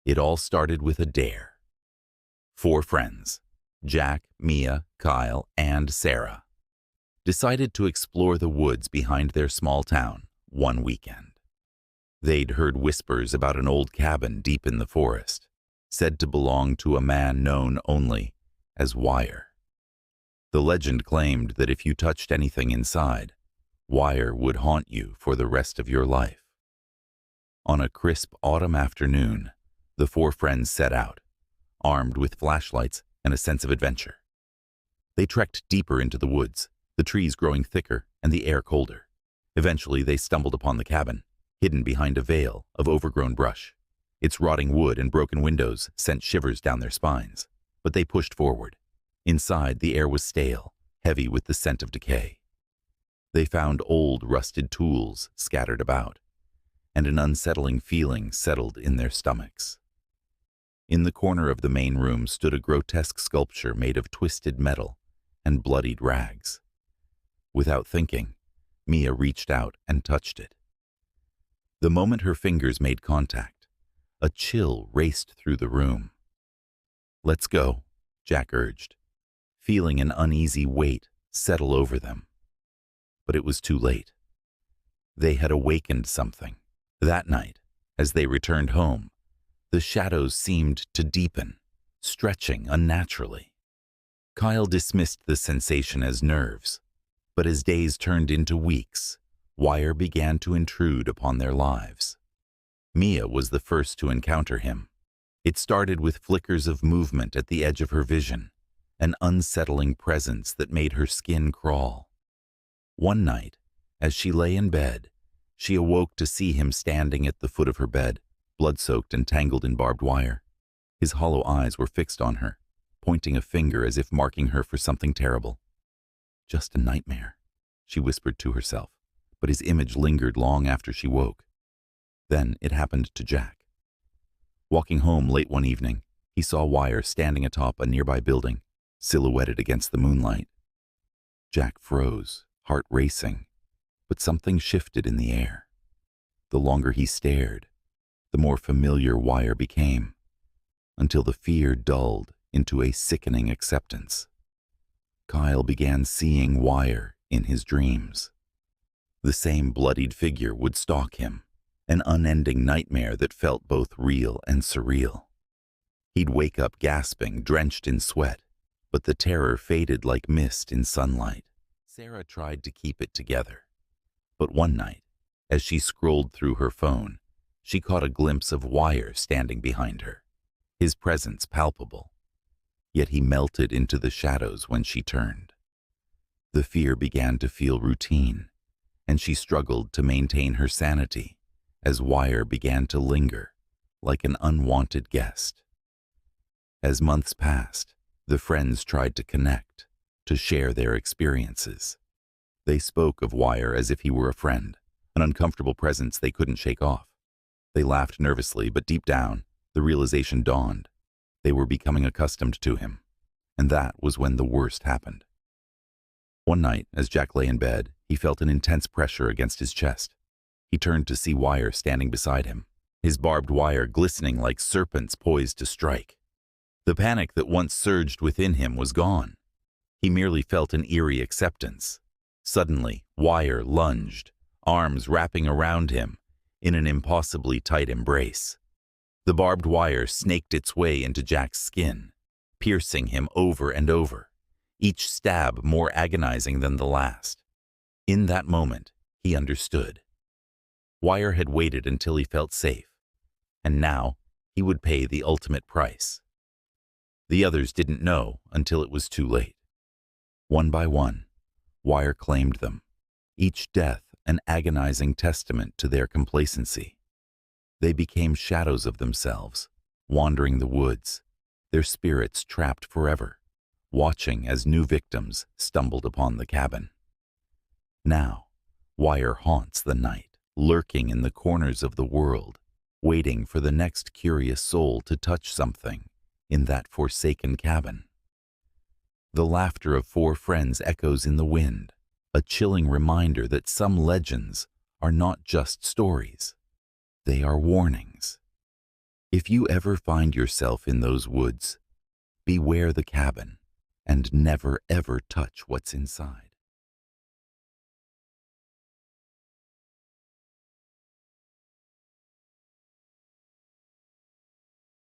It all started with a dare. Four friends, Jack, Mia, Kyle, and Sarah, decided to explore the woods behind their small town one weekend. They'd heard whispers about an old cabin deep in the forest, said to belong to a man known only as Wire. The legend claimed that if you touched anything inside, Wire would haunt you for the rest of your life. On a crisp autumn afternoon, the four friends set out, armed with flashlights and a sense of adventure. They trekked deeper into the woods, the trees growing thicker and the air colder. Eventually, they stumbled upon the cabin, hidden behind a veil of overgrown brush. Its rotting wood and broken windows sent shivers down their spines, but they pushed forward. Inside, the air was stale, heavy with the scent of decay. They found old, rusted tools scattered about, and an unsettling feeling settled in their stomachs. In the corner of the main room stood a grotesque sculpture made of twisted metal and bloodied rags. Without thinking, Mia reached out and touched it. The moment her fingers made contact, a chill raced through the room. "Let's go," Jack urged, feeling an uneasy weight settle over them. But it was too late. They had awakened something. That night, as they returned home, the shadows seemed to deepen, stretching unnaturally. Kyle dismissed the sensation as nerves, but as days turned into weeks, Wire began to intrude upon their lives. Mia was the first to encounter him. It started with flickers of movement at the edge of her vision, an unsettling presence that made her skin crawl. One night, as she lay in bed, she awoke to see him standing at the foot of her bed, blood-soaked and tangled in barbed wire. His hollow eyes were fixed on her, pointing a finger as if marking her for something terrible. "Just a nightmare," she whispered to herself, but his image lingered long after she woke. Then it happened to Jack. Walking home late one evening, he saw Wire standing atop a nearby building, silhouetted against the moonlight. Jack froze, heart racing, but something shifted in the air. The longer he stared, the more familiar Wire became, until the fear dulled into a sickening acceptance. Kyle began seeing Wire in his dreams. The same bloodied figure would stalk him, an unending nightmare that felt both real and surreal. He'd wake up gasping, drenched in sweat, but the terror faded like mist in sunlight. Sarah tried to keep it together, but one night, as she scrolled through her phone, she caught a glimpse of Wire standing behind her, his presence palpable. Yet he melted into the shadows when she turned. The fear began to feel routine, and she struggled to maintain her sanity as Wire began to linger like an unwanted guest. As months passed, the friends tried to connect, to share their experiences. They spoke of Wire as if he were a friend, an uncomfortable presence they couldn't shake off. They laughed nervously, but deep down, the realization dawned. They were becoming accustomed to him, and that was when the worst happened. One night, as Jack lay in bed, he felt an intense pressure against his chest. He turned to see Wire standing beside him, his barbed wire glistening like serpents poised to strike. The panic that once surged within him was gone. He merely felt an eerie acceptance. Suddenly, Wire lunged, arms wrapping around him in an impossibly tight embrace. The barbed wire snaked its way into Jack's skin, piercing him over and over, each stab more agonizing than the last. In that moment, he understood. Wire had waited until he felt safe, and now he would pay the ultimate price. The others didn't know until it was too late. One by one, Wire claimed them, each death an agonizing testament to their complacency. They became shadows of themselves, wandering the woods, their spirits trapped forever, watching as new victims stumbled upon the cabin. Now, Wire haunts the night, lurking in the corners of the world, waiting for the next curious soul to touch something in that forsaken cabin. The laughter of four friends echoes in the wind, a chilling reminder that some legends are not just stories. They are warnings. If you ever find yourself in those woods, beware the cabin and never ever touch what's inside.